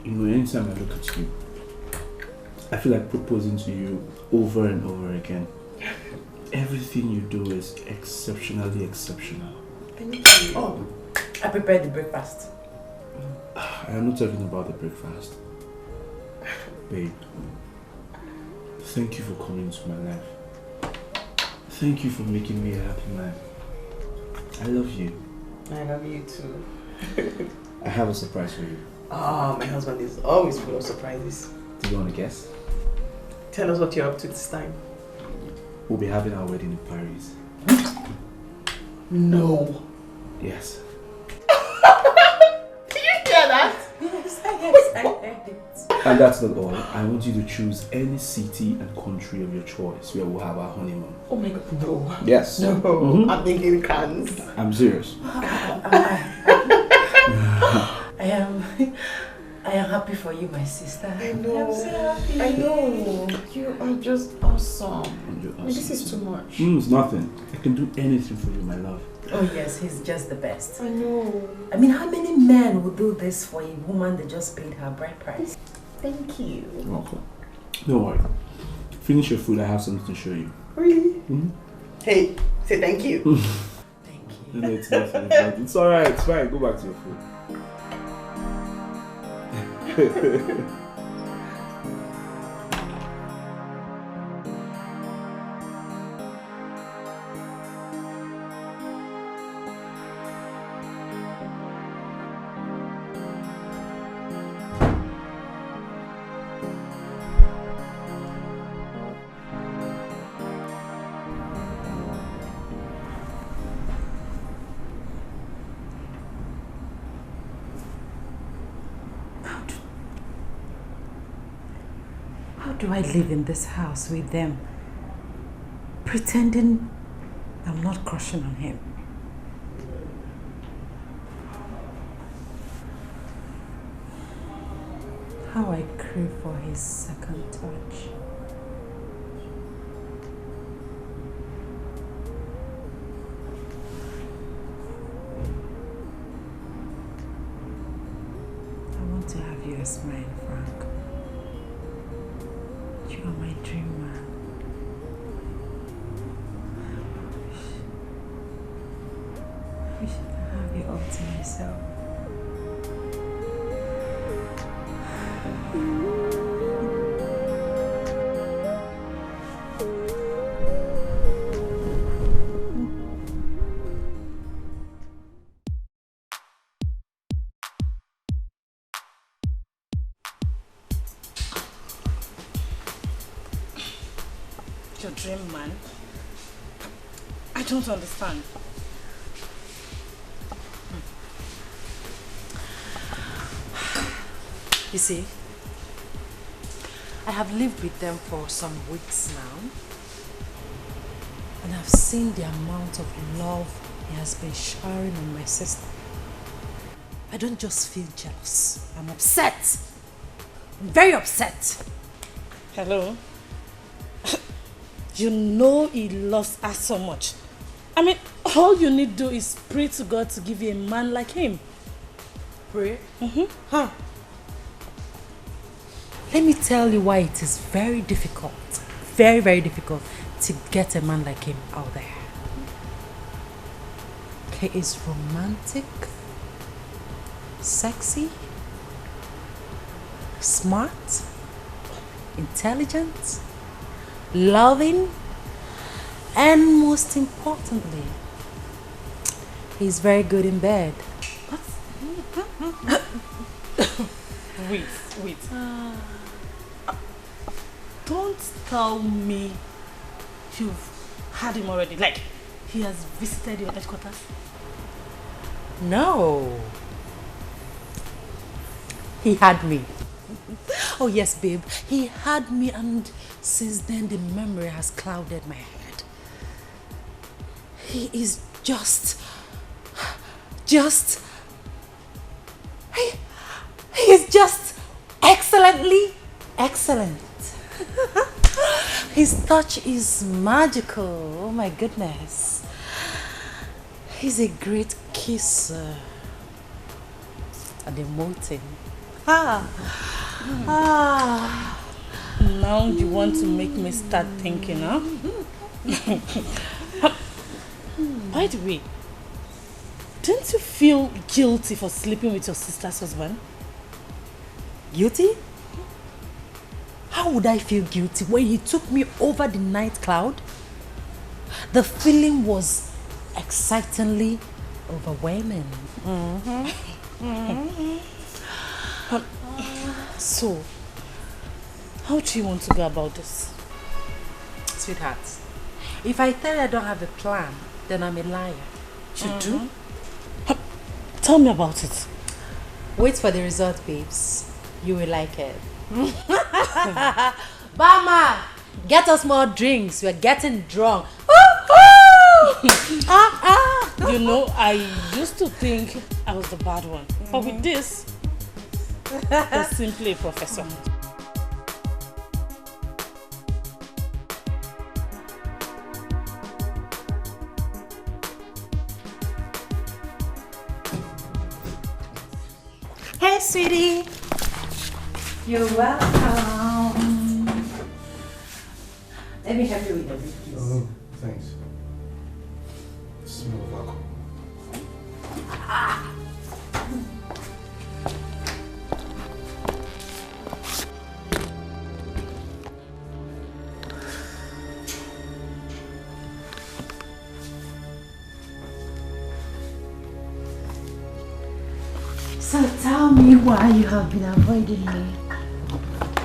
You know, anytime I look at you, I feel like proposing to you over and over again. Everything you do is exceptionally exceptional. Thank you. Oh, I prepared the breakfast. I am not talking about the breakfast. Babe, thank you for coming into my life. Thank you for making me a happy man. I love you. I love you too. I have a surprise for you. Oh, my husband is always full of surprises. Do you want to guess? Tell us what you're up to this time. We'll be having our wedding in Paris. No. Yes. Did you hear that? Yes, I heard it. And that's not all. I want you to choose any city and country of your choice where we'll have our honeymoon. Oh my God, no. Yes. No. I'm thinking Cannes. I'm serious. I am happy for you, my sister. I know. I'm so happy. I know. You are just awesome. You're awesome. This is too much. It's nothing. I can do anything for you, my love. Oh yes, he's just the best. I know. I mean, how many men would do this for a woman that just paid her bride price? Thank you. You're welcome. Don't worry. Finish your food. I have something to show you. Really? Hey, say thank you. Thank you. No, it's nothing. It's alright. It's fine. Go back to your food. How do I live in this house with them, pretending I'm not crushing on him? How I crave for his second touch. I want to have you as mine, Frank. You are my dream man. I wish I could have you all to myself. Your dream man? I don't understand. You see, I have lived with them for some weeks now, and I've seen the amount of love he has been showering on my sister. I don't just feel jealous, I'm upset. I'm very upset. Hello? You know he loves her so much. I mean, all you need to do is pray to God to give you a man like him. Pray? Huh? Let me tell you why it is very difficult, very, very difficult to get a man like him out there. He is romantic, sexy, smart, intelligent, loving, and most importantly, he's very good in bed. Wait. Don't tell me you've had him already. Like, he has visited your headquarters? No. He had me. Oh yes, babe. He had me, and since then the memory has clouded my head. He is just he is just excellently excellent. His touch is magical. Oh my goodness. He's a great kisser and emoting. Now you want to make me start thinking, huh? By the way, don't you feel guilty for sleeping with your sister's husband? Guilty? How would I feel guilty when he took me over the night cloud? The feeling was excitingly overwhelming. So, how do you want to go about this? Sweetheart, if I tell you I don't have a plan, then I'm a liar. You do? Tell me about it. Wait for the result, babes. You will like it. Bama, get us more drinks. We're getting drunk. You know, I used to think I was the bad one. But with this, you're simply a professor. Hey, sweetie. You're welcome. Let me help you with the please. Oh, thanks. Smell of alcohol. So tell me why you have been avoiding me.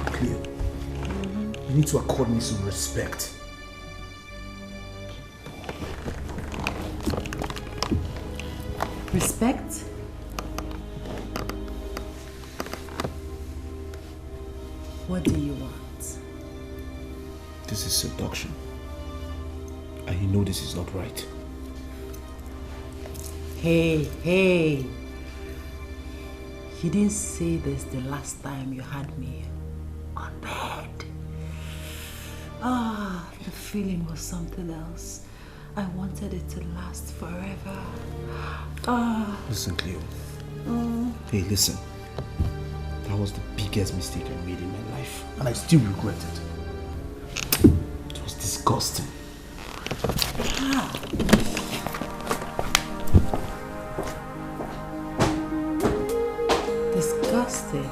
Cleo, you need to accord me some respect. Respect? What do you want? This is seduction. And you know this is not right. Hey. You didn't say this the last time you had me on bed. The feeling was something else. I wanted it to last forever. Listen, Cleo. Hey, listen. That was the biggest mistake I made in my life. And I still regret it. It was disgusting. Disgusting.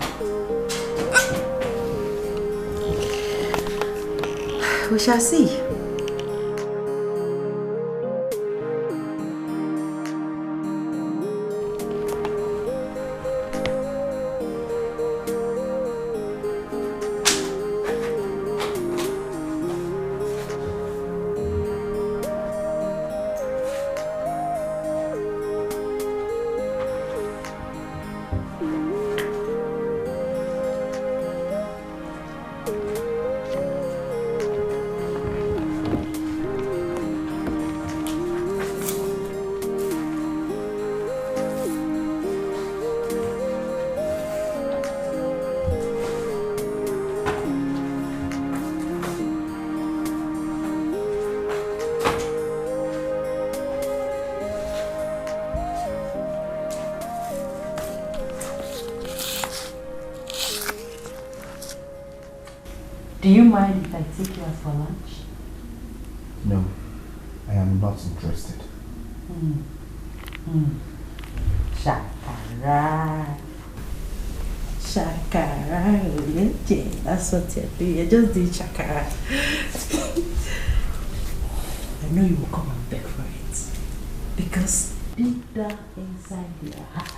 We shall see. Do you mind if I take you out for lunch? No, I am not interested. Shakara. Shakara. Yeah, that's what you're doing. You just did shakara. I know you will come and beg for it. Because deep down inside your heart,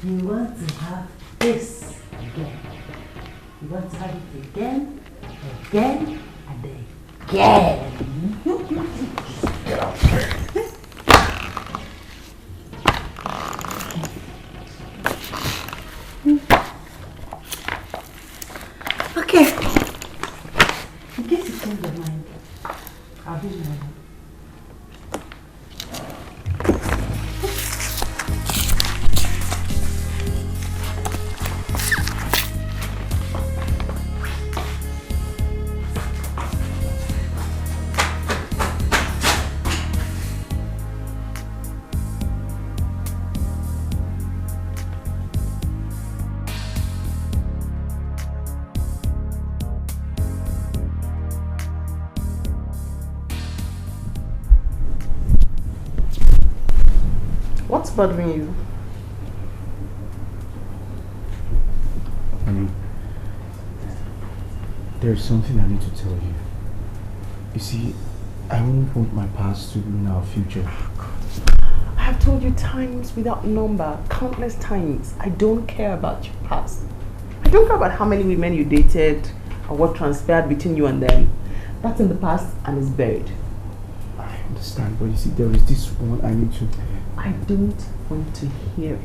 you want to have this again. You want to have it again, and again. Get out here. Okay. In case you change your mind, I'll be ready. bothering you? Honey, there's something I need to tell you. You see, I won't want my past to ruin our future. I have told you times without number, countless times, I don't care about your past. I don't care about how many women you dated or what transpired between you and them. That's in the past and is buried. I understand, but you see, there is this one I need to... I don't want to hear it.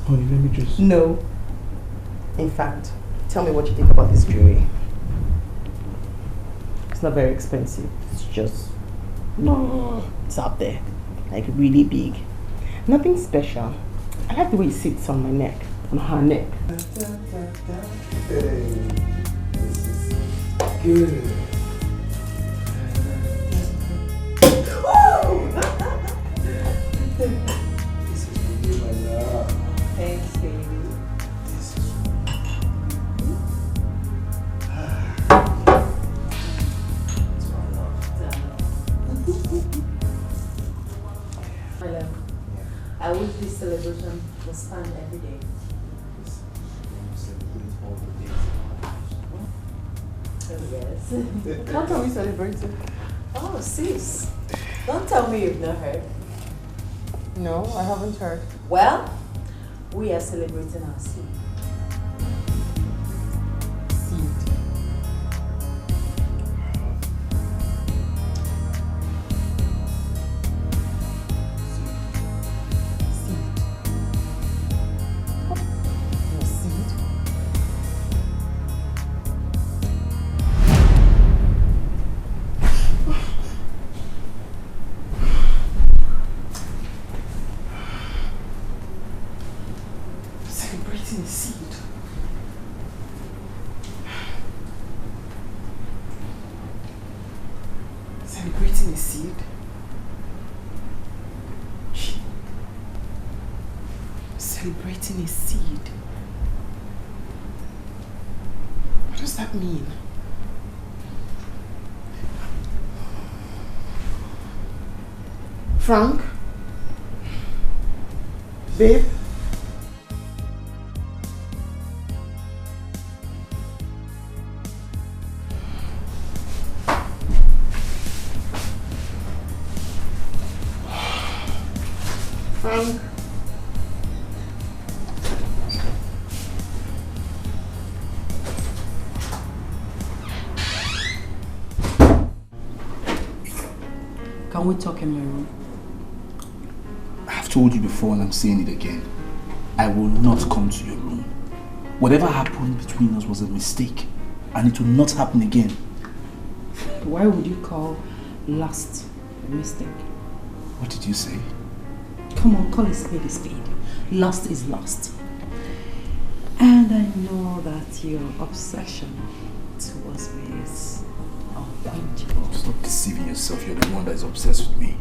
Honey, let me just... No. In fact, tell me what you think about this jewelry. It's not very expensive. It's just... No. It's up there. Like really big. Nothing special. I like the way it sits on my neck. On her neck. Hey, this is good. This is for you, my love. Thanks, baby. This is it's my love. My love, I wish this celebration was spanned every day. Oh, yes. What are we celebrating? Oh, sis. Don't tell me you've not heard. No, I haven't heard. Well, we are celebrating our seed. Seed. Celebrating a seed. What does that mean? Frank? Babe? Frank? Can we talk in my room? I've told you before and I'm saying it again. I will not come to your room. Whatever happened between us was a mistake and it will not happen again. Why would you call last a mistake? What did you say? Come on, call a spade a spade. Last is last. And I know that your obsession towards me is unquenchable. Stop deceiving yourself. You're the one that is obsessed with me.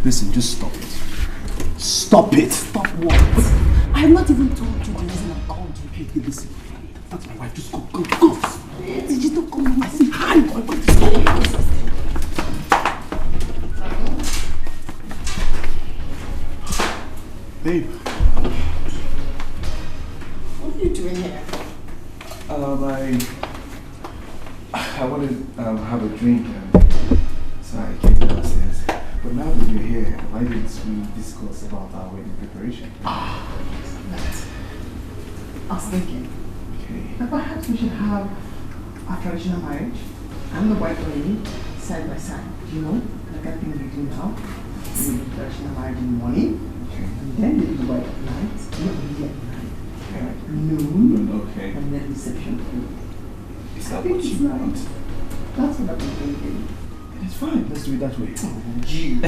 Listen, just stop it. Stop it! Stop what? I have not even told you the reason I called you. Hey, listen. That's my wife. Just go, go, go! Did you not come in? I said hi. Babe. What are you doing here? I wanted to have a drink so I came downstairs. But now that you're here, why didn't we discuss about our wedding preparation? I was thinking Okay. that perhaps we should have our traditional marriage and the white wedding side by side. Do you know? Like I think we do now. We do the traditional marriage in the morning, Okay. and then we do the white at night, not really at night. Okay. At noon, Okay. and then reception. Is that what you want? That's what I've been thinking. It's fine. Let's do it that way. You.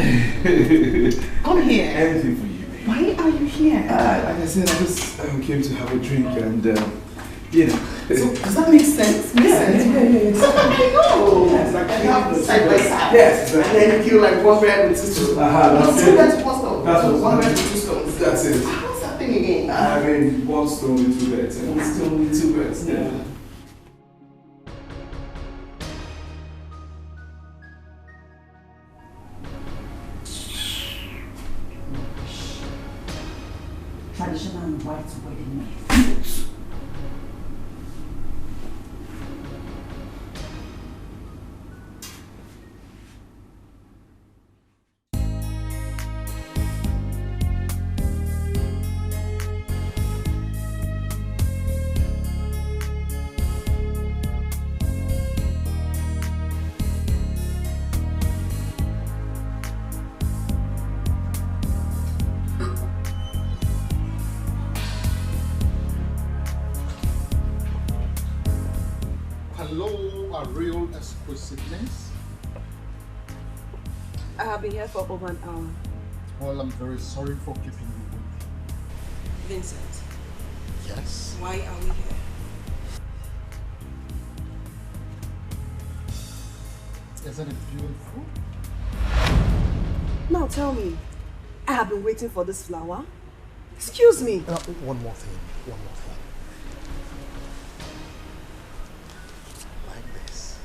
Come here. Anything for you, babe. Why are you here? Like I said, I just came to have a drink and, you know. So, does that make sense? Makes sense? I know. Yes, like And you have side by side. Yes, And then you kill like one bird with two stones. That's Two it. birds with one stone. That's what- One bird with two stones. That's it. How's that thing again? I mean, one stone with two birds. One stone with two birds. Yeah. traditional and white wedding night. Exclusiveness. I have been here for over an hour. Well, I'm very sorry for keeping you waiting. Vincent. Yes? Why are we here? Isn't it beautiful? Now tell me, I have been waiting for this flower. Excuse me. One more thing. Like this.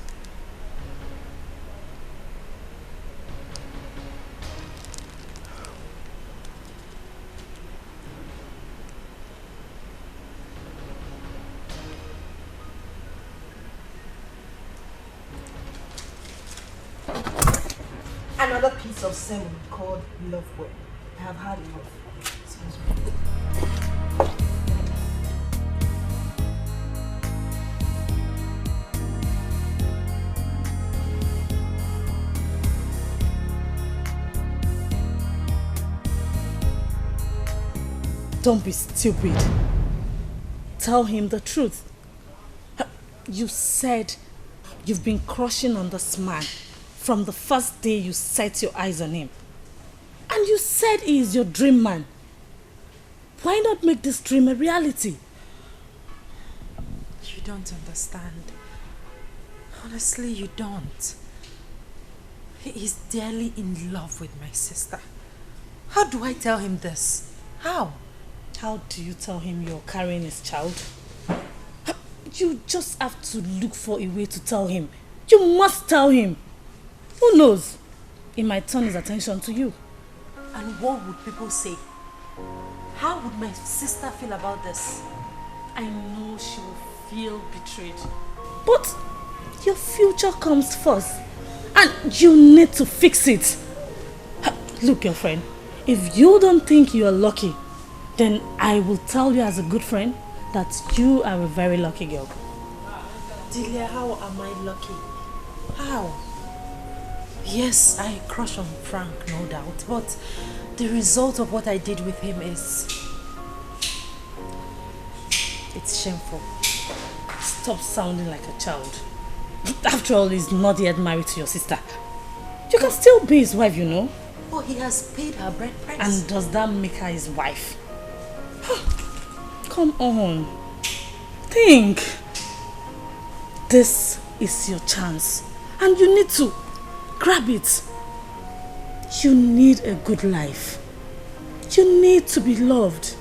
Another piece of sermon called Love Well. I have had enough. Excuse me. Don't be stupid. Tell him the truth. You said you've been crushing on this man from the first day you set your eyes on him. And you said he is your dream man. Why not make this dream a reality? You don't understand. Honestly, you don't. He is dearly in love with my sister. How do I tell him this? How? How do you tell him you're carrying his child? You just have to look for a way to tell him. You must tell him. Who knows? He might turn his attention to you. And what would people say? How would my sister feel about this? I know she will feel betrayed. But your future comes first. And you need to fix it. Look, girlfriend, if you don't think you are lucky, then I will tell you as a good friend that you are a very lucky girl. Delia, how am I lucky? How? Yes, I crush on Frank, no doubt, but the result of what I did with him is... it's shameful. Stop sounding like a child. After all, he's not yet married to your sister. You can still be his wife, you know. Oh, he has paid her bride price. And does that make her his wife? Come on. Think. This is your chance. And you need to grab it. You need a good life. You need to be loved.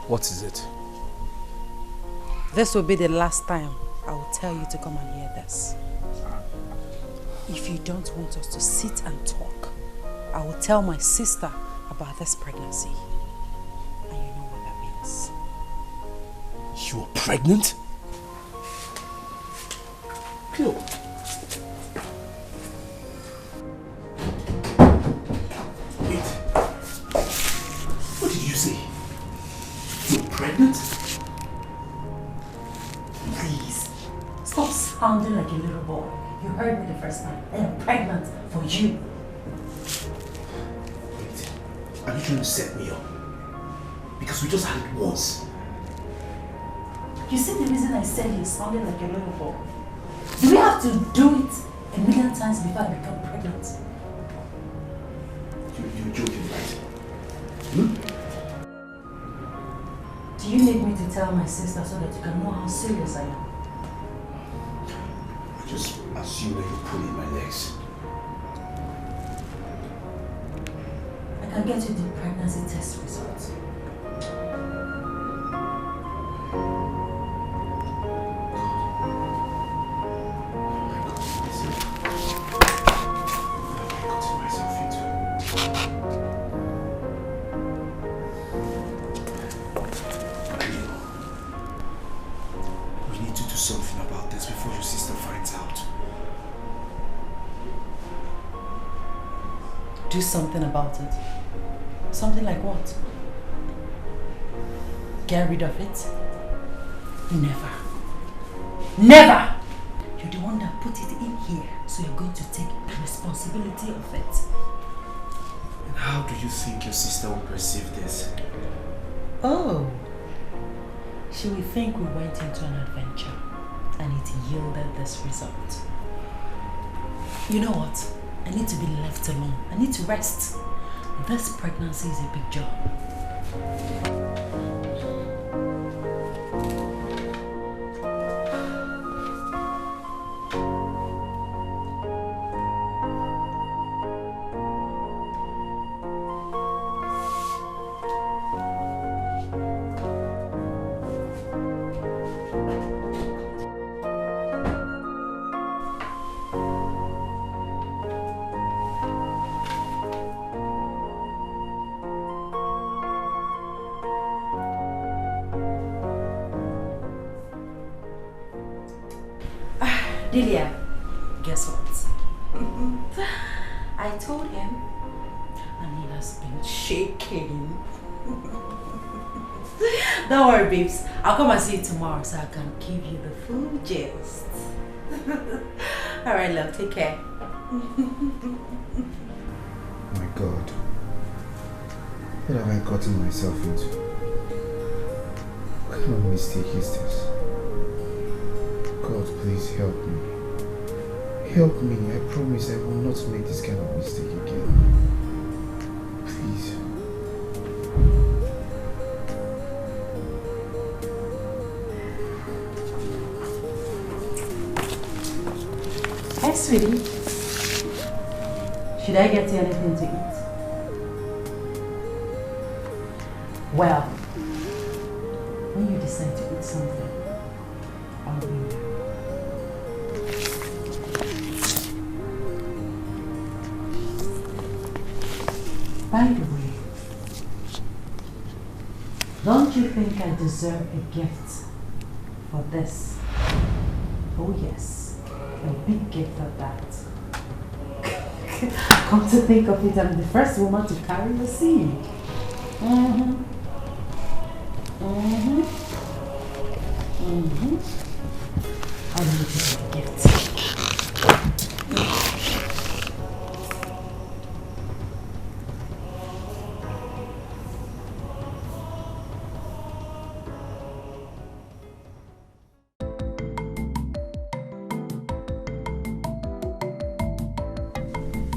What is it? This will be the last time I will tell you to come and hear this. If you don't want us to sit and talk, I will tell my sister about this pregnancy. And you know what that means. You are pregnant? Cleo. Wait. What did you say? You're pregnant? Please, stop sounding like a little boy. You heard me the first time. I am pregnant for you. Wait, are you trying to set me up? Because we just had it once. You see the reason I said you sounded like a little boy? Do we have to do it a million times before I become pregnant? You're joking, right? Hmm? Do you need me to tell my sister so that you can know how serious I am? I just assume that you're pulling my legs. I can get you the pregnancy test results. Something about this before your sister finds out. Do something about it. Something like what? Get rid of it? Never. Never! You're the one that put it in here, so you're going to take the responsibility of it. And how do you think your sister will perceive this? Oh. She will think we went into an adventure and it yielded this result. You know what? I need to be left alone. I need to rest. This pregnancy is a big job. Delia, guess what? I told him and he has been shaking. Don't worry, babes. I'll come and see you tomorrow so I can give you the full gist. Alright, love. Take care. My God. What have I gotten myself into? What kind of mistake is this? God, please help me. Help me. I promise I will not make this kind of mistake again. Please. Hey, sweetie. Should I get you anything to eat? Well, when you decide to eat something, I'll be there. By the way, don't you think I deserve a gift for this? Oh yes, a big gift of that. Come to think of it, I'm the first woman to carry the seed. I need to take a gift.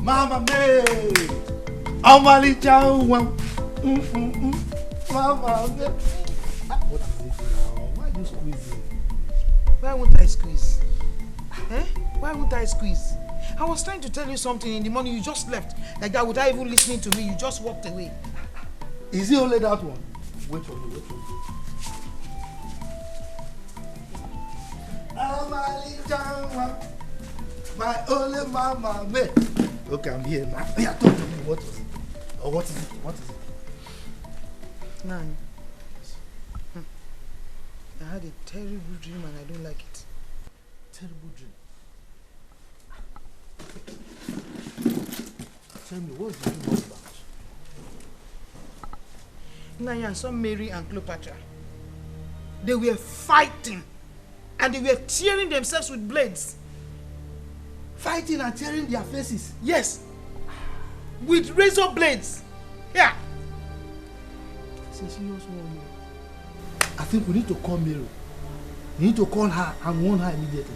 Mama me, Amali chow. Mama me. What is it now? Why are you squeezing? Why won't I squeeze? Eh? Why won't I squeeze? I was trying to tell you something in the morning, you just left. Like that, without even listening to me, you just walked away. Is it only that one? Wait for me, wait for me. Mama Lijawa, my only mama, me. Okay, I'm here now. Yeah, talk to me. What was it? Or what is it? What is it? Nine. I had a terrible dream and I don't like it. Terrible dream. Tell me, what did you know about? Naya, I saw Mary and Cleopatra. They were fighting and they were tearing themselves with blades. Fighting and tearing their faces? Yes. With razor blades. Yeah. It's a serious one. I think we need to call Mary. We need to call her and warn her immediately.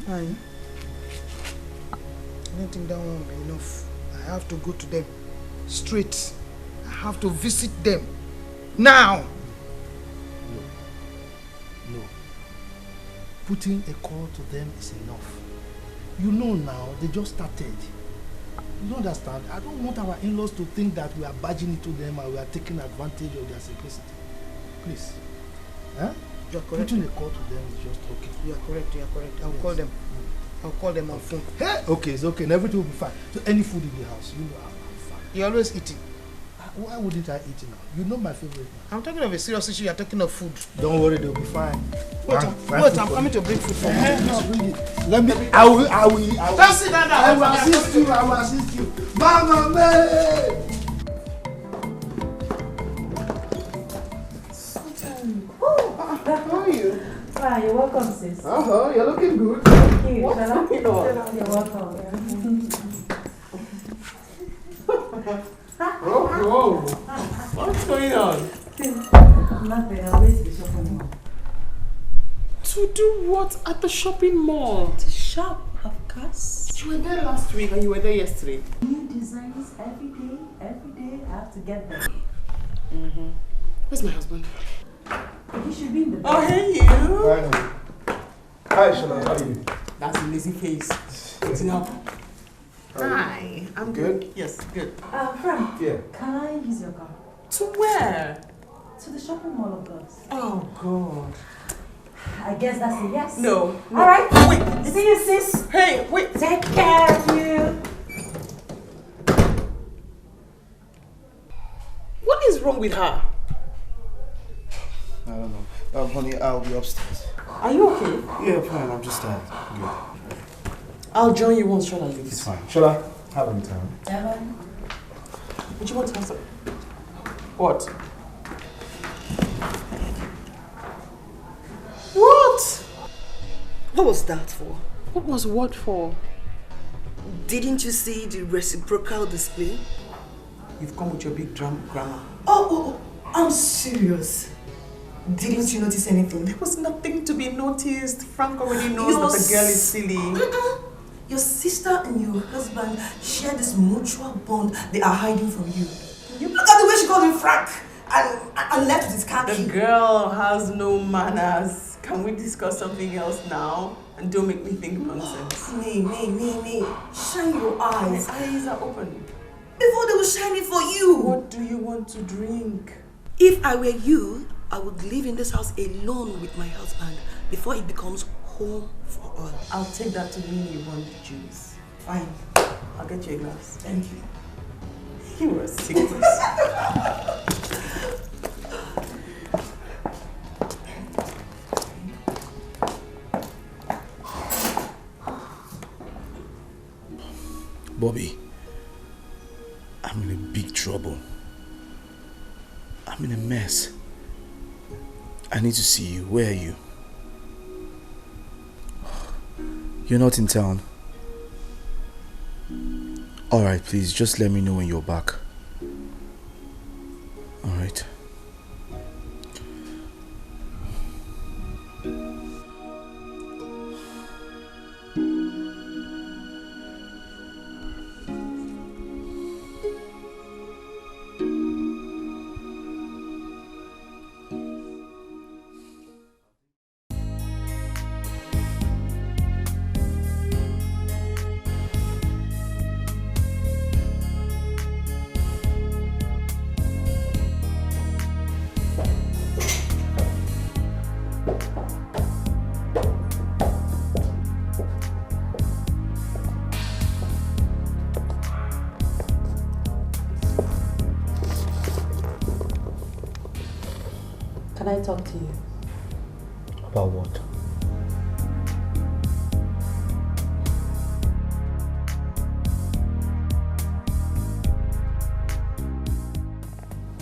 Fine. I don't think that won't be enough. I have to go to them straight. I have to visit them now. No. Putting a call to them is enough. You know now, they just started. You don't understand? I don't want our in-laws to think that we are barging into them and we are taking advantage of their simplicity. Please. Huh? You are correct. Putting a call to them is just okay. You are correct, you are correct. I'll call them. I'll call them on phone. Hey, okay, it's okay. And everything will be fine. So any food in the house, you know I'm fine. You're always eating. Why wouldn't I eat now? You know my favorite now. I'm talking of a serious issue, you're talking of food. Don't worry, they'll be fine. Wait, I'm coming to bring food for you. No, bring it. Let me, I will. Just sit down. I will assist you, Mama, man. How are you? Ah, you're welcome, sis. You're looking good. Thank you. What's going on? You're welcome. Whoa. What's going on? Nothing. I'll wait to the shopping mall. To do what at the shopping mall? To shop, of course. You were there last week and you were there yesterday. New designs every day. Every day I have to get them. Where's my husband? He should be in the bed. Oh, hey you. Hi, Shola. How are you? That's a lazy face. Sitting up. Hi, I'm good. Yes, good. Friend. Yeah. Can I use your car? To where? To the shopping mall, of course. Oh, God. I guess that's a yes. No. Alright. Wait. See you, sis. Hey, wait. Take care of you. What is wrong with her? I don't know. Honey, I'll be upstairs. Are you okay? Yeah, fine. I'm just tired. Good. I'll join you once Shola leaves. It's fine. Shola, have a good time. Would you want to answer? What? What? What was that for? What was what for? Didn't you see the reciprocal display? You've come with your big grammar. Oh, I'm serious. Didn't you notice anything? There was nothing to be noticed. Frank already knows that the girl is silly. Your sister and your husband share this mutual bond they are hiding from you. Look at the way she called him Frank and left with his car key. The girl has no manners. Can we discuss something else now? And don't make me think nonsense. Nee. Shine your eyes. My eyes are open. Before they were shining for you. What do you want to drink? If I were you, I would live in this house alone with my husband before it becomes home for all. I'll take that to mean you want juice. Fine. I'll get you a glass. Thank you. You were serious. Bobby, I'm in a big trouble. I'm in a mess. I need to see you. Where are you? You're not in town. Alright, please, just let me know when you're back. Alright. Can I talk to you? About what?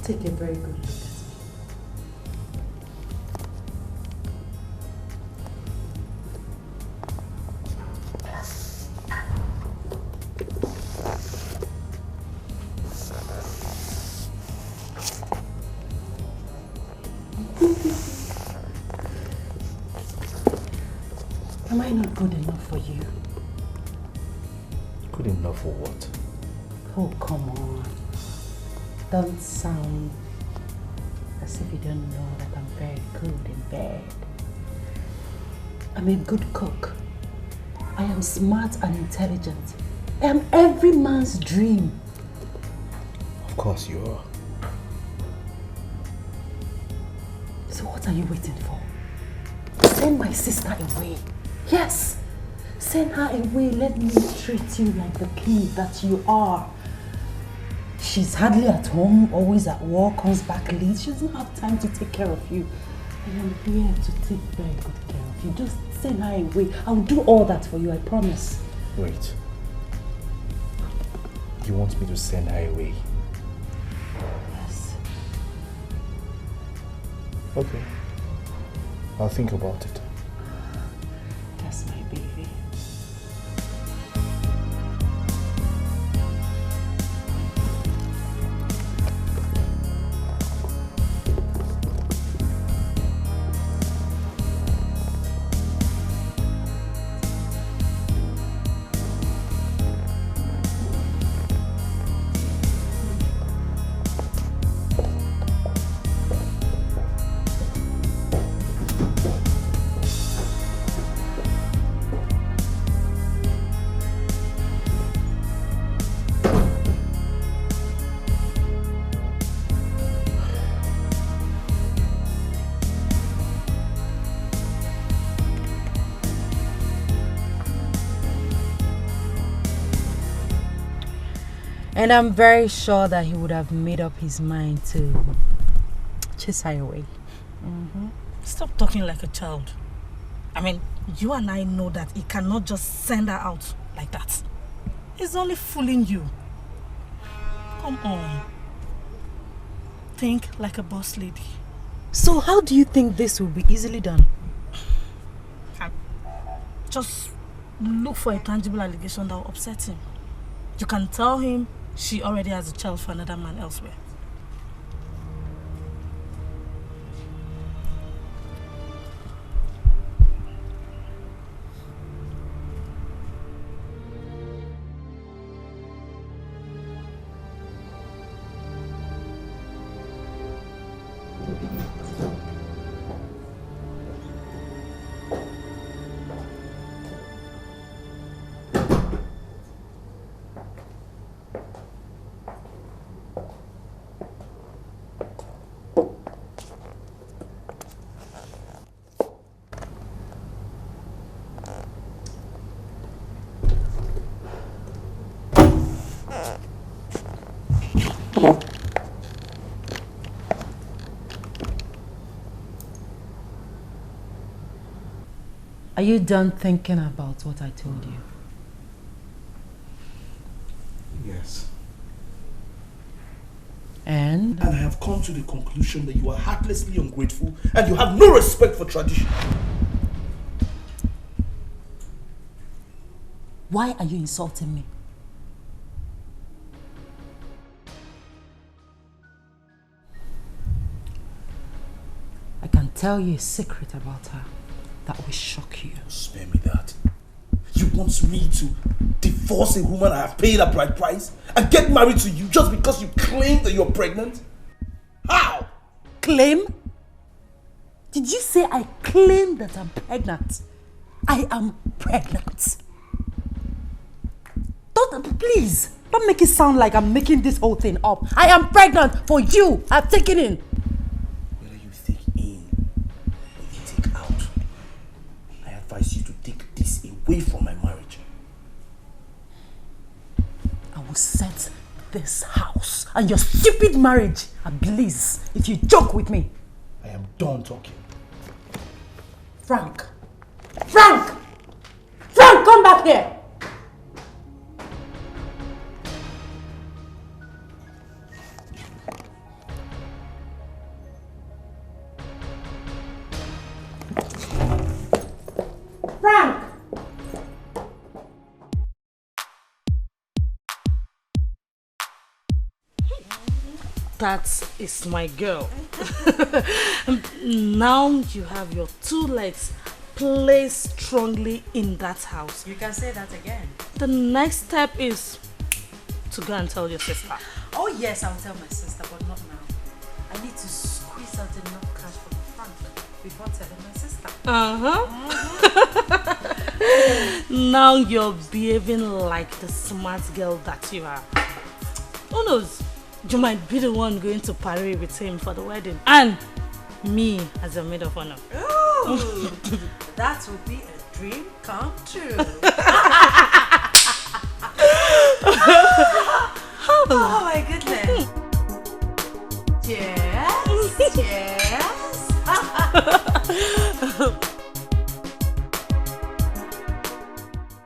Take a very good look at me. Am I not good enough for you? Good enough for what? Oh, come on. Don't sound as if you don't know that I'm very good in bed. I'm a good cook. I am smart and intelligent. I am every man's dream. Of course you are. So what are you waiting for? Send my sister away. Yes, send her away. Let me treat you like the king that you are. She's hardly at home, always at work, comes back late. She doesn't have time to take care of you. I am here to take very good care of you. Just send her away. I'll do all that for you, I promise. Wait. You want me to send her away? Yes. Okay. I'll think about it. That's my baby. And I'm very sure that he would have made up his mind to chase her away. Stop talking like a child. I mean, you and I know that he cannot just send her out like that. He's only fooling you. Come on. Think like a boss lady. So how do you think this will be easily done? Just look for a tangible allegation that will upset him. You can tell him she already has a child for another man elsewhere. Are you done thinking about what I told you? Yes. And I have come to the conclusion that you are heartlessly ungrateful and you have no respect for tradition. why are you insulting me? I can tell you a secret about her that will shock you. Spare me that. You want me to divorce a woman I have paid a bride price and get married to you just because you claim that you're pregnant? How? Claim? Did you say I claim that I'm pregnant? I am pregnant. Please, don't make it sound like I'm making this whole thing up. I am pregnant for you. I've taken in. Whether you take in or you take out, I advise you to take this away from my marriage. I will set this house and your stupid marriage ablaze if you joke with me. I am done talking. Frank! Frank! Frank, come back here! Frank! That is my girl. Now you have your 2 legs placed strongly in that house. You can say that again. The next step is to go and tell your sister. Oh yes, I'll tell my sister, but not now. I need to squeeze out enough cash from Frank before telling my sister. Now you're behaving like the smart girl that you are. Who knows? You might be the one going to parade with him for the wedding. And me as a maid of honor. Ooh, that will be a dream come true. Oh my goodness. Cheers. Cheers.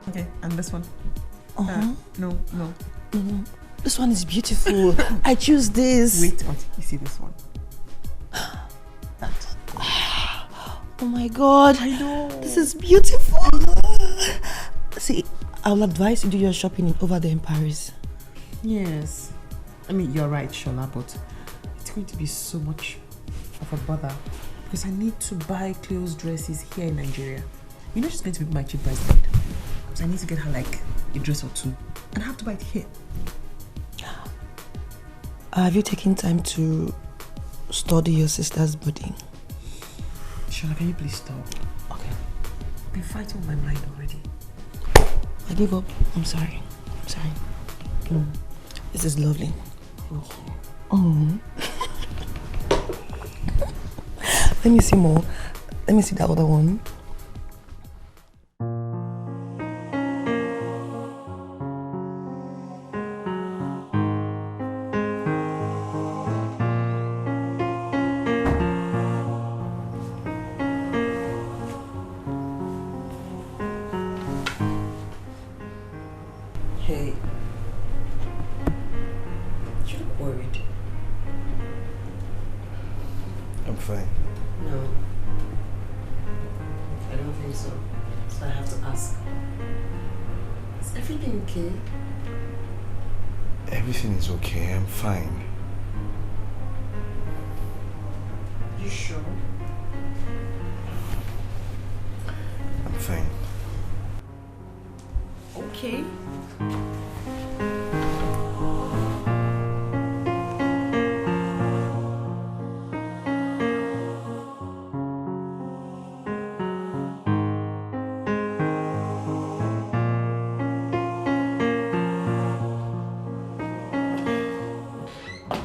Okay, and this one? No. This one is beautiful. I choose this. Wait, you see this one? That. Oh my god. I know. This is beautiful. See, I will advise you do your shopping over there in Paris. Yes. I mean, you're right, Shola, but it's going to be so much of a bother because I need to buy Cleo's dresses here in Nigeria. You know she's going to be my cheap price maid. So I need to get her like a dress or 2 and I have to buy it here. Have you taken time to study your sister's body? Shola, can you please stop? Okay. I've been fighting with my mind already. I give up. I'm sorry. This is lovely. Oh. Let me see more. Let me see that other one. Hey. You look worried. I'm fine. No. I don't think so. So I have to ask. Is everything okay? Everything is okay. I'm fine. You sure? I'm fine. Okay.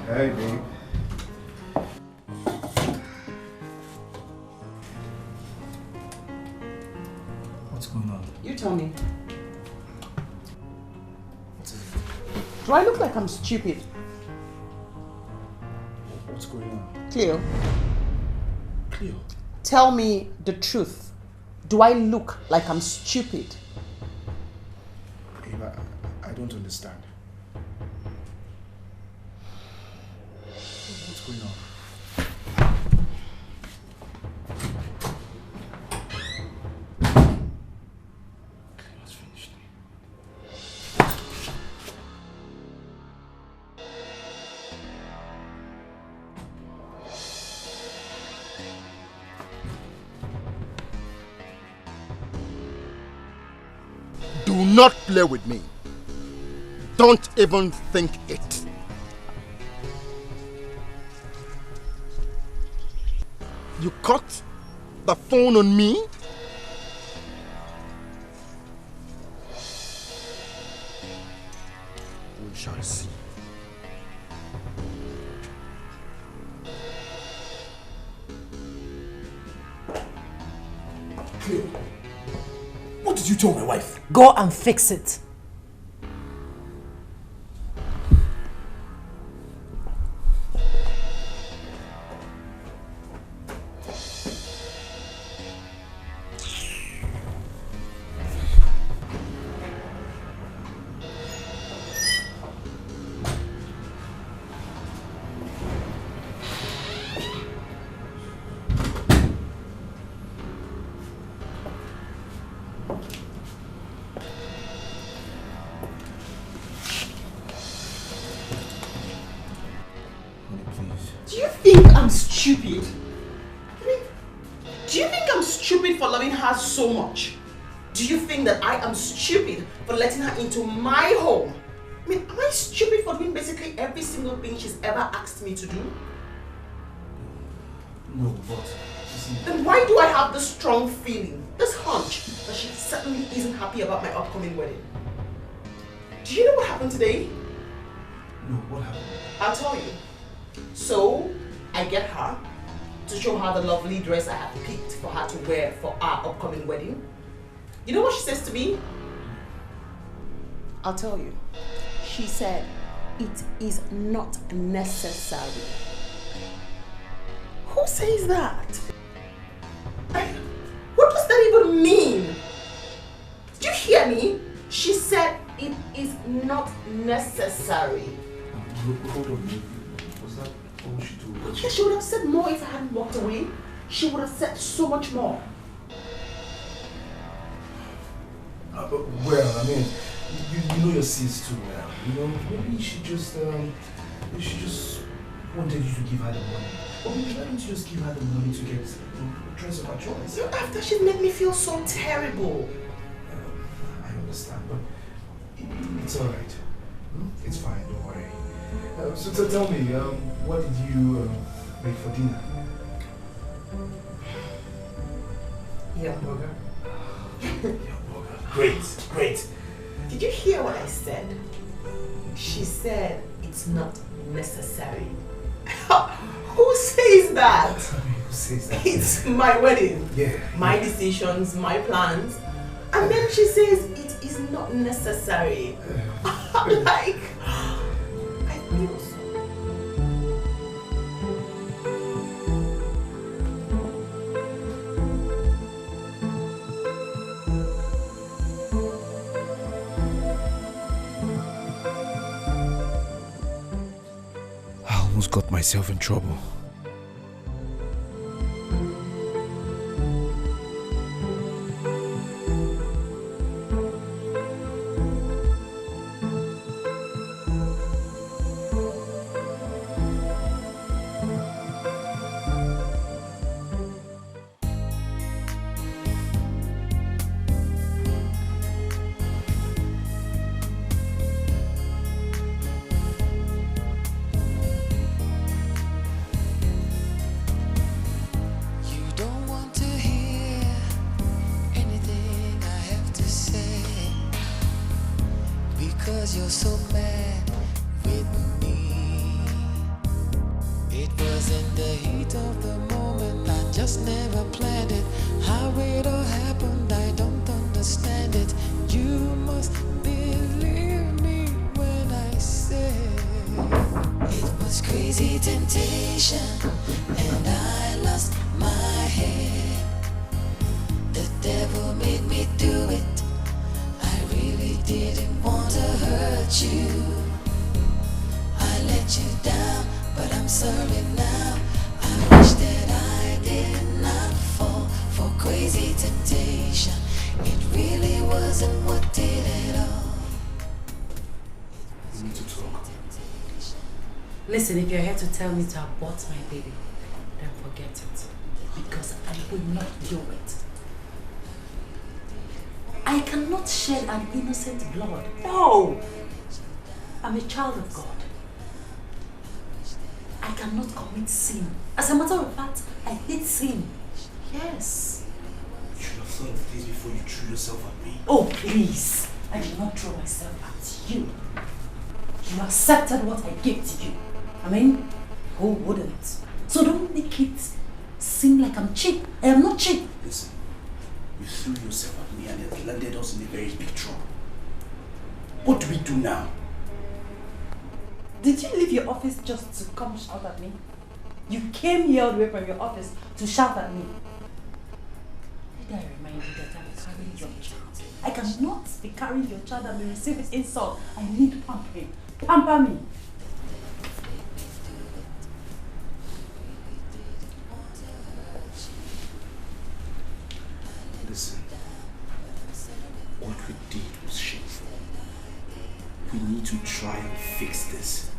Hi, babe. What's going on? You tell me. What's it? Do I look like I'm stupid? What's going on? Cleo, Cleo. tell me the truth. Do I look like I'm stupid? Babe, I don't understand. What's going on? Cleo's finished. Do not play with me. Don't even think it. You caught the phone on me? We shall see. Cleo, what did you tell my wife? Go and fix it. think I'm stupid? Do you think I'm stupid for loving her so much? Do you think that I am stupid for letting her into my home? I mean, am I stupid for doing basically every single thing she's ever asked me to do? No, but... Then why do I have this strong feeling, this hunch, that she certainly isn't happy about my upcoming wedding? Do you know what happened today? No, what happened? I'll tell you. So, I get her to show her the lovely dress I have picked for her to wear for our upcoming wedding. You know what she says to me? I'll tell you. She said, it is not necessary. Who says that? What does that even mean? Did you hear me? She said it is not necessary. Hold on, was that all she told you? Yeah, she would have said more if I hadn't walked away. She would have said so much more. Well, I mean, you know your sis too well. You know, maybe she just wanted you to give her the money. Or maybe why don't you just give her the money to get a dress of her choice? After she made me feel so terrible. I understand, but it's alright. It's fine, don't worry. So tell me, what did you make for dinner? Yeah, burger. Great. Did you hear what I said? She said it's not necessary. Who says that? Who says that? It's my wedding. Yeah. My decisions, my plans. And then she says it is not necessary. Like, I feel so. Got myself in trouble. You're so mad with me. It was in the heat of the moment. I just never planned it. How it all happened, I don't understand it. You must believe me when I say it was crazy temptation, and I lost my head. The devil made me do it. Didn't want to hurt you. I let you down, but I'm sorry now. I wish that I did not fall for crazy temptation. It really wasn't what did it all. We need to talk. Listen, if you're here to tell me to abort my baby, then forget it. Because I will not do it. I cannot shed an innocent blood. No! I'm a child of God. I cannot commit sin. As a matter of fact, I hate sin. Yes. You should have thought of this before you threw yourself at me. Oh, please. I did not throw myself at you. You accepted what I gave to you. I mean, who wouldn't? So don't make it seem like I'm cheap. I am not cheap. Listen. You threw yourself at me and it landed us in a very big trouble. What do we do now? Did you leave your office just to come shout at me? You came here all the way from your office to shout at me. Did I remind you that I'm carrying your child? I cannot be carrying your child and be receiving insult. I need pampering. Pamper me. Listen, what we did was shameful. We need to try and fix this.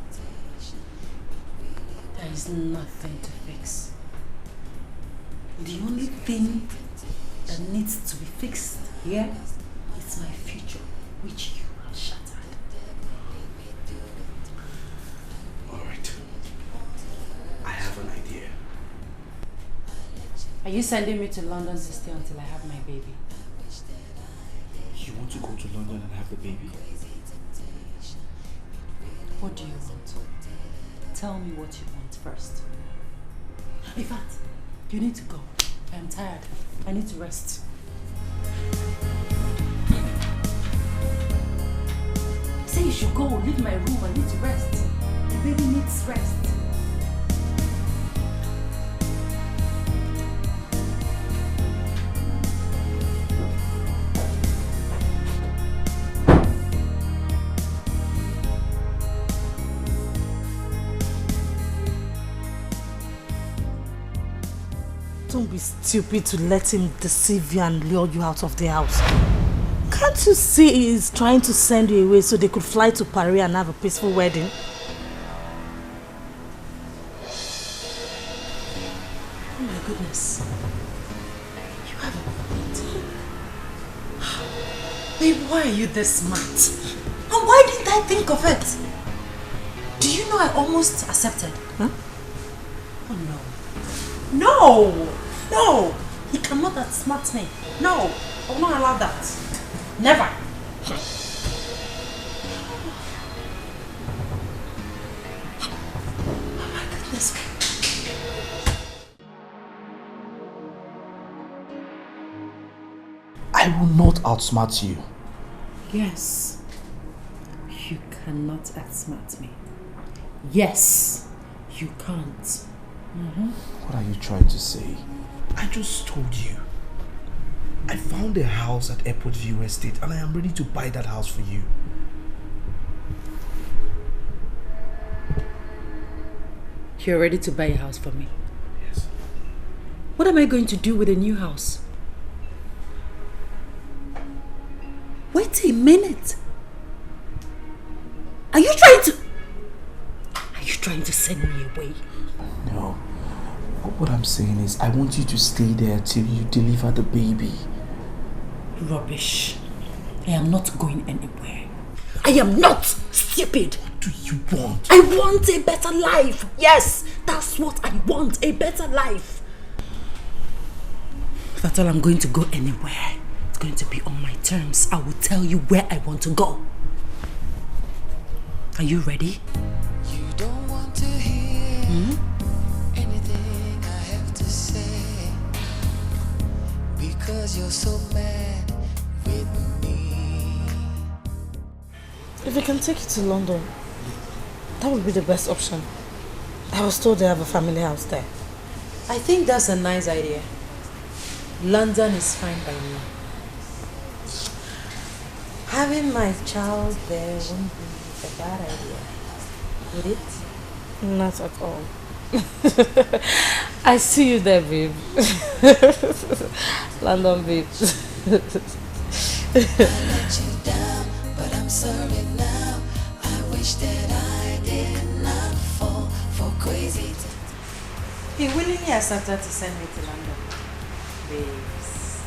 Then is nothing to fix. The only thing that needs to be fixed here is my future, which you have shattered. Alright. I have an idea. Are you sending me to London to stay until I have my baby? You want to go to London and have the baby? What do you want? Tell me what you want first. In fact, you need to go. I am tired. I need to rest. Say you should go. Leave my room. I need to rest. The baby needs rest. Don't be stupid to let him deceive you and lure you out of the house. Can't you see he's trying to send you away so they could fly to Paris and have a peaceful wedding? Oh my goodness. You have a point. Babe, why are you this smart? And why didn't I think of it? Do you know I almost accepted? Huh? Oh no. No! No! He cannot outsmart me. No! I will not allow that. Never! Oh my goodness. I will not outsmart you. Yes. You cannot outsmart me. Yes. You can't. What are you trying to say? I just told you. I found a house at Airport View Estate and I am ready to buy that house for you. You're ready to buy a house for me? Yes. What am I going to do with a new house? Wait a minute. Are you trying to send me away? No. What I'm saying is, I want you to stay there till you deliver the baby. Rubbish. I am not going anywhere. I am not stupid. What do you want? I want a better life. Yes, that's what I want. A better life. If at all I'm going to go anywhere, it's going to be on my terms. I will tell you where I want to go. Are you ready? You don't want to hear anything I have to say, because you're so mad with me. If I can take you to London, that would be the best option. I was told they have a family house there. I think that's a nice idea. London is fine by me. Having my child there won't be a bad idea, would it? Not at all. I see you there, babe. London, babe. I let you down, but I'm sorry now. I wish that I did not fall for crazy. He willingly accepted to send me to London. Babes.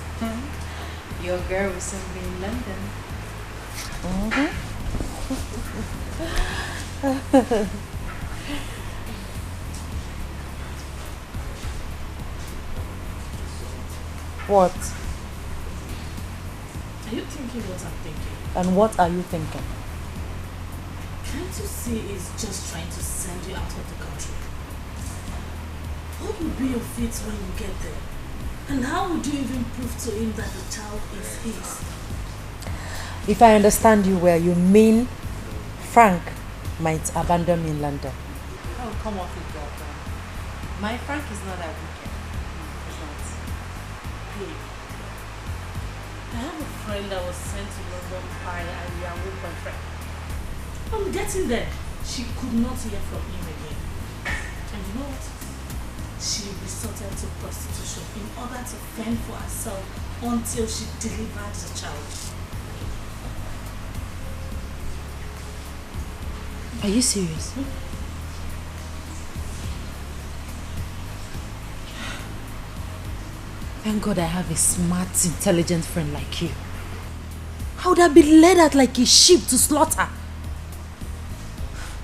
Your girl will soon be in London. What? Are you thinking what I'm thinking? And what are you thinking? Can't you see he's just trying to send you out of the country? What will be your fate when you get there? And how would you even prove to him that the child is his? If I understand you well, you mean Frank might abandon me in London. Oh, come off it, girlfriend. My Frank is not that wicked. He's not. Hey, I have a friend that was sent to London by a Yahoo boyfriend. On getting there, she could not hear from him again. And you know what? She resorted to prostitution in order to fend for herself until she delivered the child. Are you serious? Thank God I have a smart, intelligent friend like you. I would have been led out like a sheep to slaughter.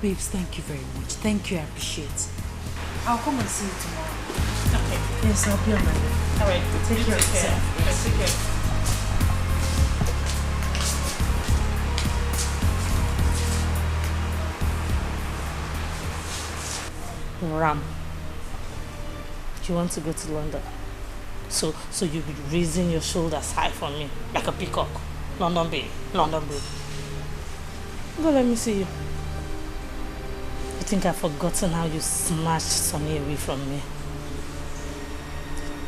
Babes, thank you very much. Thank you, I appreciate it. I'll come and see you tomorrow. Okay. Yes, I'll be on my way. Alright, take care of yourself. Yes. Take care. Ram, do you want to go to London? So you'll be raising your shoulders high for me, like a peacock. London babe, London babe. Go, let me see you. You think I've forgotten how you snatched Sonny away from me?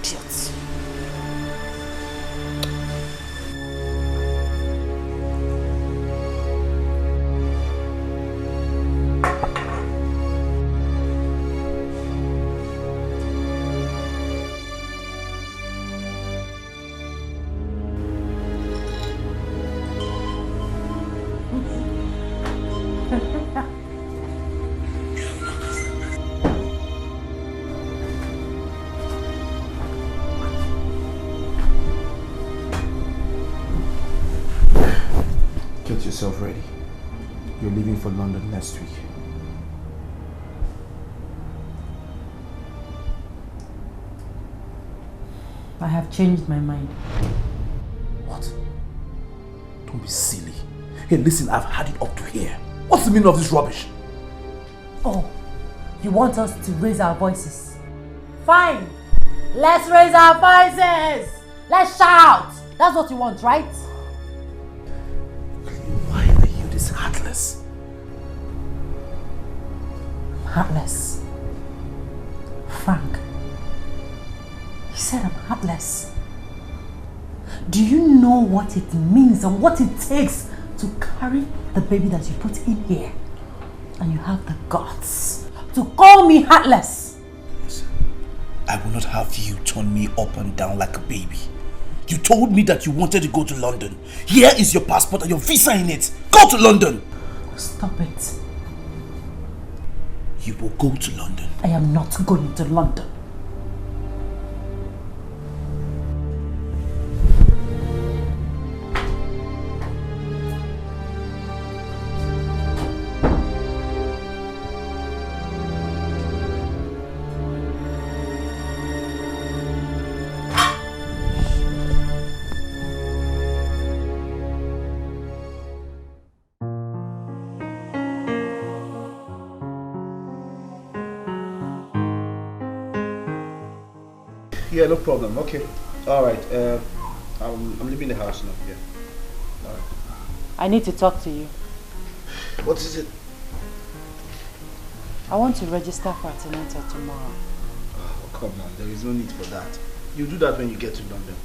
Idiot. Get yourself ready. You're leaving for London next week. I have changed my mind. What? Don't be silly. Hey, listen, I've had it up to here. What's the meaning of this rubbish? Oh, you want us to raise our voices? Fine. Let's raise our voices. Let's shout. That's what you want, right? Why are you this heartless? Heartless. Frank. He said I'm heartless. Do you know what it means and what it takes to carry the baby that you put in here? And you have the guts to call me heartless. Listen, I will not have you turn me up and down like a baby. You told me that you wanted to go to London. Here is your passport and your visa in it. Go to London. Stop it. You will go to London. I am not going to London. Yeah, no problem. Okay. Alright. I'm leaving the house now. Yeah. Alright. I need to talk to you. What is it? I want to register for antenatal tomorrow. Oh, come on. There is no need for that. You do that when you get to London.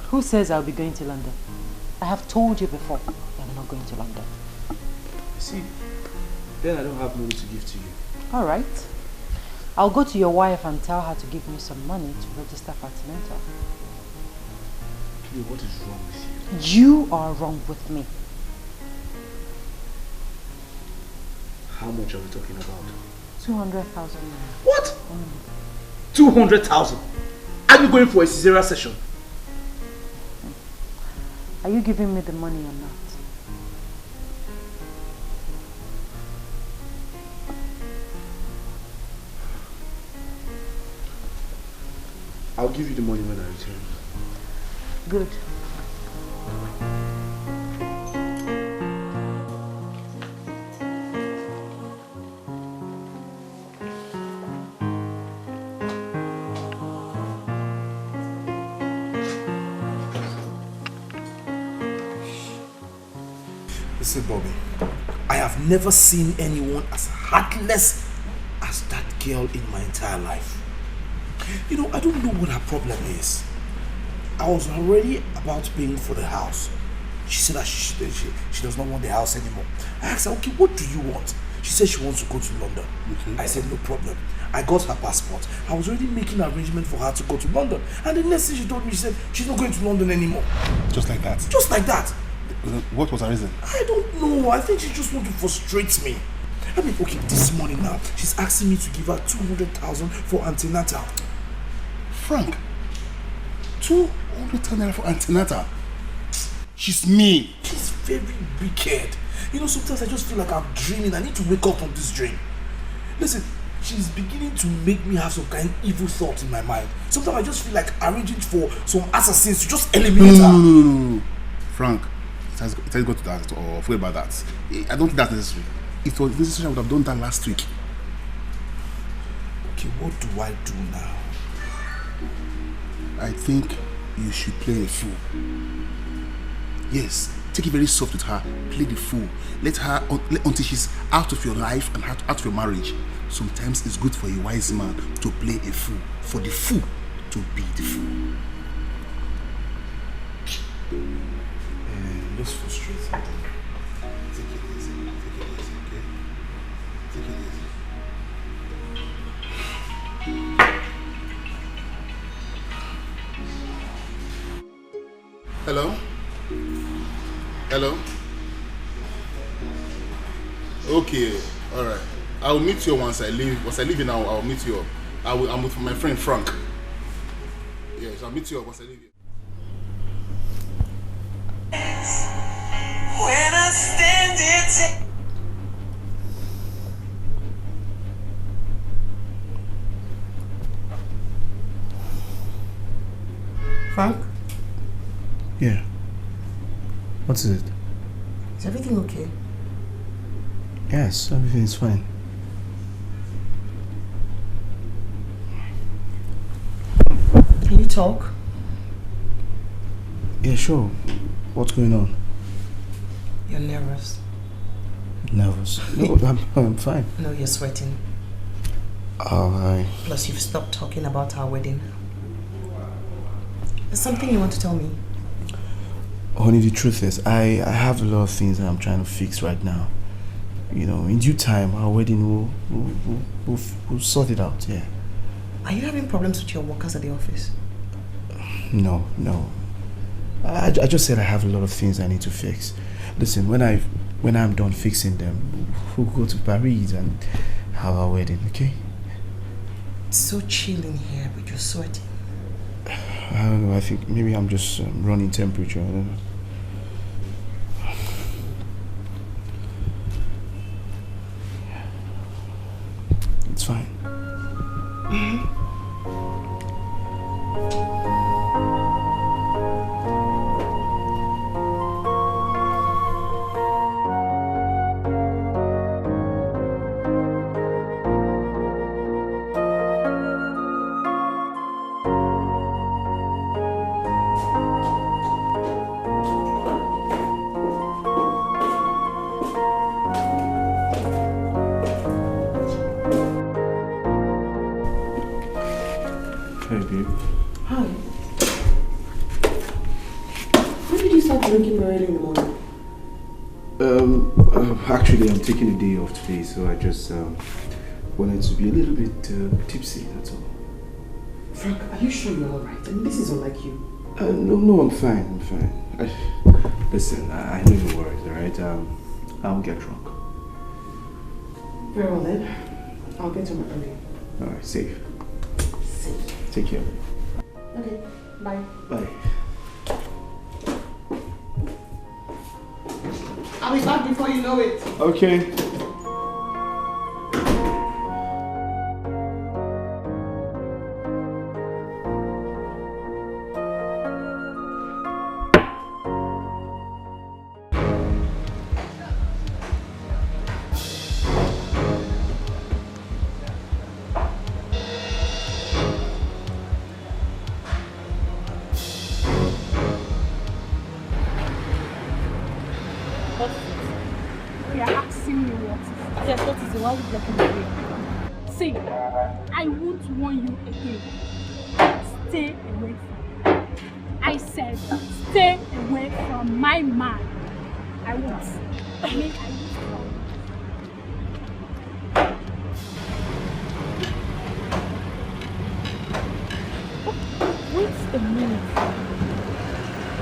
Who says I'll be going to London? I have told you before that I'm not going to London. See, then I don't have money to give to you. Alright. I'll go to your wife and tell her to give me some money to register for antenatal. What is wrong with you? You are wrong with me. How much are we talking about? 200,000 naira. What? 200,000? Are you going for a cesarean session? Are you giving me the money or not? I'll give you the money when I return. Good. Listen, Bobby, I have never seen anyone as heartless as that girl in my entire life. You know, I don't know what her problem is. I was already about paying for the house. She said that she does not want the house anymore. I asked her, okay, what do you want? She said she wants to go to London. I said, no problem. I got her passport. I was already making an arrangement for her to go to London. And the next thing she told me, she said she's not going to London anymore. Just like that? Just like that. What was her reason? I don't know. I think she just wants to frustrate me. I mean, okay, this morning now, she's asking me to give her 200,000 for antenatal. Frank, 200 naira for antenatal. She's mean. She's very wicked. You know, sometimes I just feel like I'm dreaming. I need to wake up from this dream. Listen, she's beginning to make me have some kind of evil thoughts in my mind. Sometimes I just feel like arranging for some assassins to just eliminate her. No. Frank, it has got to that or forget about that. I don't think that's necessary. If it was necessary, I would have done that last week. Okay, what do I do now? I think you should play a fool. Yes, take it very soft with her. Play the fool. Let her until she's out of your life and out of your marriage. Sometimes it's good for a wise man to play a fool. For the fool to be the fool. Just frustrate something. Take it easy, okay? Take it easy. Hello? Okay, alright. I'll meet you once I leave. Once I leave you now, I'll meet you up. I'm with my friend Frank. Yes, I'll meet you up once I leave you. When I stand here, Frank? Yeah. What is it? Is everything okay? Yes, everything is fine. Can you talk? Yeah, sure. What's going on? You're nervous. Nervous? No, I'm fine. No, you're sweating. Alright. Plus, you've stopped talking about our wedding. There's something you want to tell me? Honey, the truth is, I have a lot of things that I'm trying to fix right now. You know, in due time, our wedding we'll sort it out, yeah. Are you having problems with your workers at the office? No. I just said I have a lot of things I need to fix. Listen, when I'm done fixing them, we'll go to Paris and have our wedding, okay? It's so chill in here, but you're sweating. I don't know, I think maybe I'm just running temperature, I don't know. It's fine. Hey, babe. Hi. When did you start drinking early in the morning? Actually, I'm taking a day off today, so I just wanted to be a little bit tipsy, that's all. Frank, are you sure you're alright? I mean, this is unlike you. No, I'm fine. Listen, I know you're worried, alright? I won't get drunk. Very well then. I'll get to my early. Alright, safe. Safe. Take care. Okay, bye. Bye. I'll be back before you know it. Okay. You are asking me what is it? Yes, what is it? Why are you blocking the way? See, I won't warn you again. Stay away from me. I said, stay away from my man. I won't. I mean, I won't from you. Wait a minute.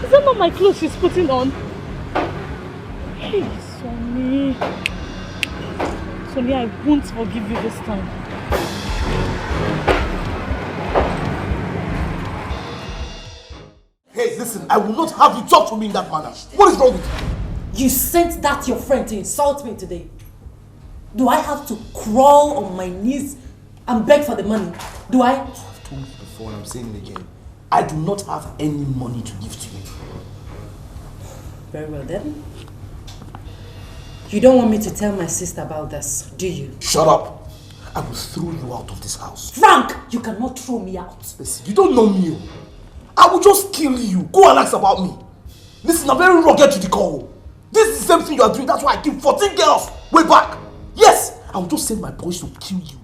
Is that not my clothes she's putting on? Hey, Sonny. Sonny, I won't forgive you this time. Listen, I will not have you talk to me in that manner. What is wrong with you? You sent that your friend to insult me today. Do I have to crawl on my knees and beg for the money? Do I? I've told you before and I'm saying it again. I do not have any money to give to you. Very well then. You don't want me to tell my sister about this, do you? Shut up. I will throw you out of this house. Frank, you cannot throw me out. Listen, you don't know me. I will just kill you. Go and ask about me. Listen, I'm very rugged to the core. This is the same thing you are doing. That's why I killed 14 girls way back. Yes, I will just send my boys to kill you.